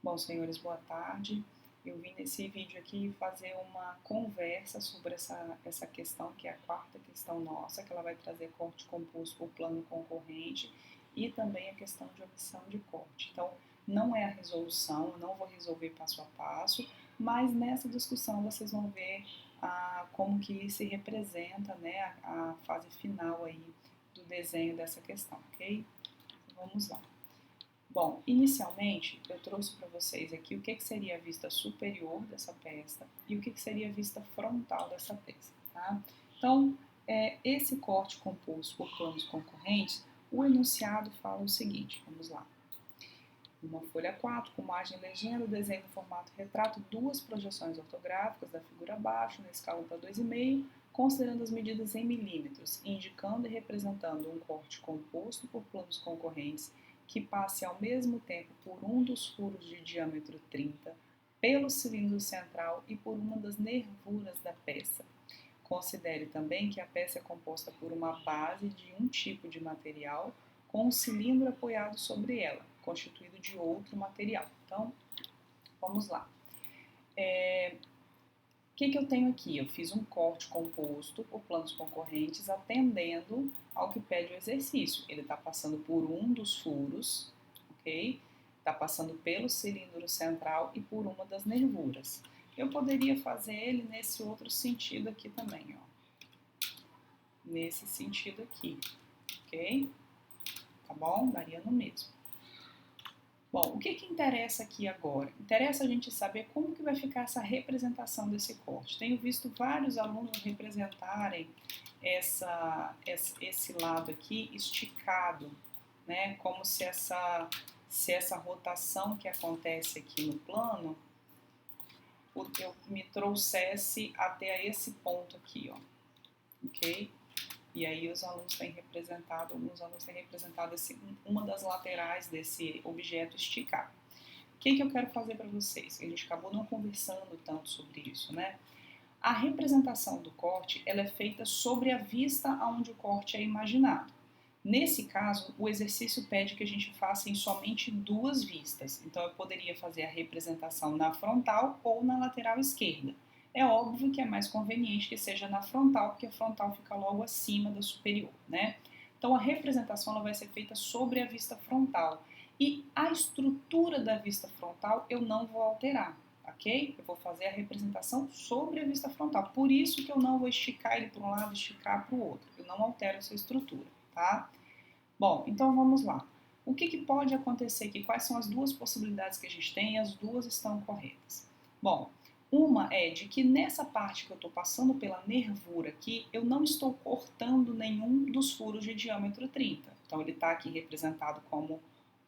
Bom, senhores, boa tarde. Eu vim nesse vídeo aqui fazer uma conversa sobre essa questão, que é a quarta questão nossa, que ela vai trazer corte composto por plano concorrente e também a questão de omissão de corte. Então, não é a resolução, eu não vou resolver passo a passo, mas nessa discussão vocês vão ver como que se representa, né, a fase final aí do desenho dessa questão, ok? Então, vamos lá. Bom, inicialmente eu trouxe para vocês aqui o que seria a vista superior dessa peça e o que seria a vista frontal dessa peça, tá? Então, esse corte composto por planos concorrentes, o enunciado fala o seguinte, vamos lá. Uma folha 4, com margem e legenda, desenho no formato retrato, duas projeções ortográficas da figura abaixo, na escala para 2,5, considerando as medidas em milímetros, indicando e representando um corte composto por planos concorrentes que passe ao mesmo tempo por um dos furos de diâmetro 30, pelo cilindro central e por uma das nervuras da peça. Considere também que a peça é composta por uma base de um tipo de material com um cilindro apoiado sobre ela, constituído de outro material. Então, vamos lá. O que eu tenho aqui? Eu fiz um corte composto por planos concorrentes atendendo ao que pede o exercício. Ele está passando por um dos furos, ok? Está passando pelo cilindro central e por uma das nervuras. Eu poderia fazer ele nesse outro sentido aqui também, ó. Nesse sentido aqui, ok? Tá bom? Daria no mesmo. Bom, o que interessa aqui agora? Interessa a gente saber como que vai ficar essa representação desse corte. Tenho visto vários alunos representarem esse lado aqui esticado, né? Como se essa rotação que acontece aqui no plano eu me trouxesse até esse ponto aqui, ó, ok? E aí alguns alunos têm representado uma das laterais desse objeto esticar. O que eu quero fazer para vocês? A gente acabou não conversando tanto sobre isso, né? A representação do corte, ela é feita sobre a vista onde o corte é imaginado. Nesse caso, o exercício pede que a gente faça em somente duas vistas. Então, eu poderia fazer a representação na frontal ou na lateral esquerda. É óbvio que é mais conveniente que seja na frontal, porque a frontal fica logo acima da superior, né? Então, a representação ela vai ser feita sobre a vista frontal. E a estrutura da vista frontal eu não vou alterar, ok? Eu vou fazer a representação sobre a vista frontal. Por isso que eu não vou esticar ele para um lado e esticar para o outro. Eu não altero essa estrutura, tá? Bom, então vamos lá. O que pode acontecer aqui? Quais são as duas possibilidades que a gente tem? As duas estão corretas. Bom, uma é de que nessa parte que eu estou passando pela nervura aqui, eu não estou cortando nenhum dos furos de diâmetro 30. Então, ele está aqui representado como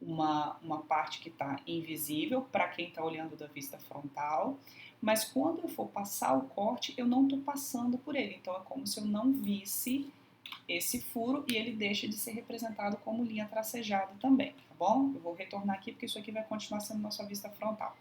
uma parte que está invisível para quem está olhando da vista frontal, mas quando eu for passar o corte, eu não estou passando por ele. Então, é como se eu não visse esse furo e ele deixa de ser representado como linha tracejada também, tá bom? Eu vou retornar aqui porque isso aqui vai continuar sendo nossa vista frontal.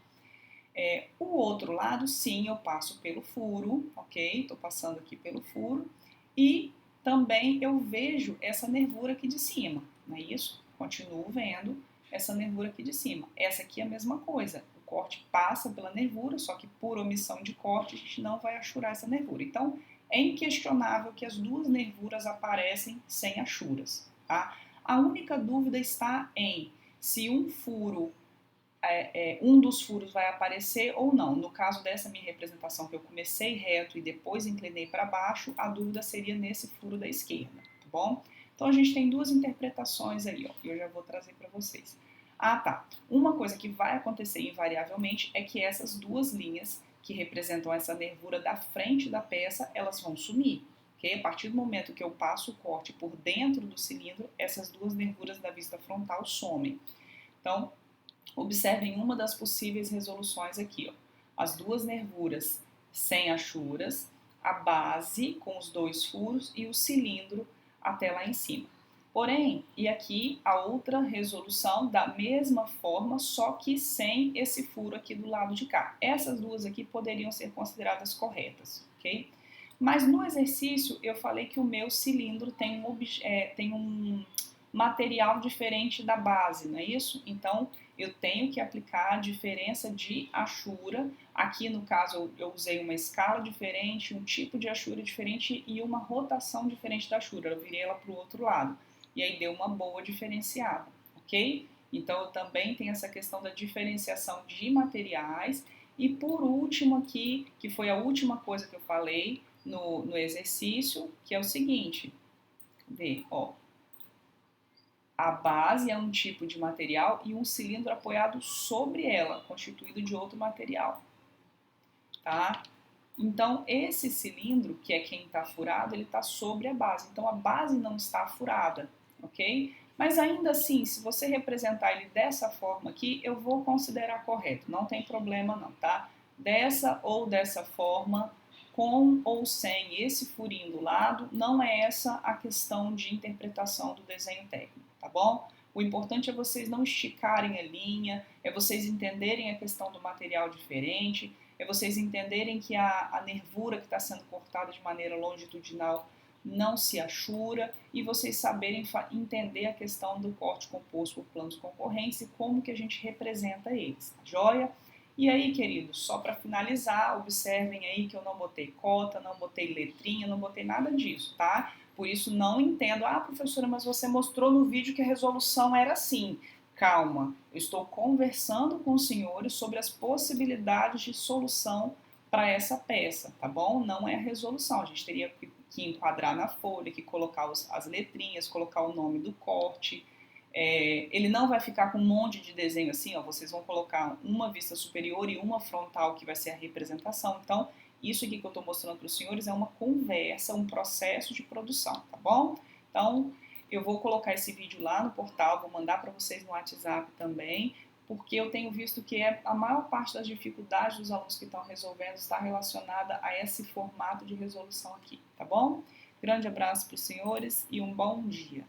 O outro lado, sim, eu passo pelo furo, ok? Estou passando aqui pelo furo e também eu vejo essa nervura aqui de cima, não é isso? Continuo vendo essa nervura aqui de cima. Essa aqui é a mesma coisa, o corte passa pela nervura, só que por omissão de corte a gente não vai achurar essa nervura. Então, é inquestionável que as duas nervuras aparecem sem achuras, tá? A única dúvida está em se um furo um dos furos vai aparecer ou não. No caso dessa minha representação que eu comecei reto e depois inclinei para baixo, a dúvida seria nesse furo da esquerda, tá bom? Então a gente tem duas interpretações aí, ó, que eu já vou trazer para vocês. Ah, tá. Uma coisa que vai acontecer invariavelmente é que essas duas linhas que representam essa nervura da frente da peça, elas vão sumir. Okay? A partir do momento que eu passo o corte por dentro do cilindro, essas duas nervuras da vista frontal somem. Então, observem uma das possíveis resoluções aqui, ó. As duas nervuras sem achuras, a base com os dois furos e o cilindro até lá em cima. Porém, e aqui a outra resolução da mesma forma, só que sem esse furo aqui do lado de cá. Essas duas aqui poderiam ser consideradas corretas, ok? Mas no exercício eu falei que o meu cilindro tem um material diferente da base, não é isso? Então, eu tenho que aplicar a diferença de achura. Aqui no caso eu usei uma escala diferente, um tipo de achura diferente e uma rotação diferente da achura, eu virei ela para o outro lado, e aí deu uma boa diferenciada, ok? Então eu também tenho essa questão da diferenciação de materiais. E por último aqui, que foi a última coisa que eu falei no exercício, que é o seguinte, vê, ó, a base é um tipo de material e um cilindro apoiado sobre ela, constituído de outro material, tá? Então, esse cilindro, que é quem está furado, ele está sobre a base. Então, a base não está furada, ok? Mas ainda assim, se você representar ele dessa forma aqui, eu vou considerar correto, não tem problema não, tá? Dessa ou dessa forma, com ou sem esse furinho do lado, não é essa a questão de interpretação do desenho técnico, tá bom? O importante é vocês não esticarem a linha, é vocês entenderem a questão do material diferente, é vocês entenderem que a nervura que está sendo cortada de maneira longitudinal não se achura e vocês saberem entender a questão do corte composto por planos concorrentes e como que a gente representa eles, tá joia? E aí, queridos, só para finalizar, observem aí que eu não botei cota, não botei letrinha, não botei nada disso, tá? Por isso não entendo, professora, mas você mostrou no vídeo que a resolução era assim. Calma, eu estou conversando com os senhores sobre as possibilidades de solução para essa peça, tá bom? Não é a resolução, a gente teria que enquadrar na folha, que colocar as letrinhas, colocar o nome do corte. Ele não vai ficar com um monte de desenho assim, ó, vocês vão colocar uma vista superior e uma frontal que vai ser a representação. Então, isso aqui que eu estou mostrando para os senhores é uma conversa, um processo de produção, tá bom? Então, eu vou colocar esse vídeo lá no portal, vou mandar para vocês no WhatsApp também, porque eu tenho visto que a maior parte das dificuldades dos alunos que estão resolvendo está relacionada a esse formato de resolução aqui, tá bom? Grande abraço para os senhores e um bom dia.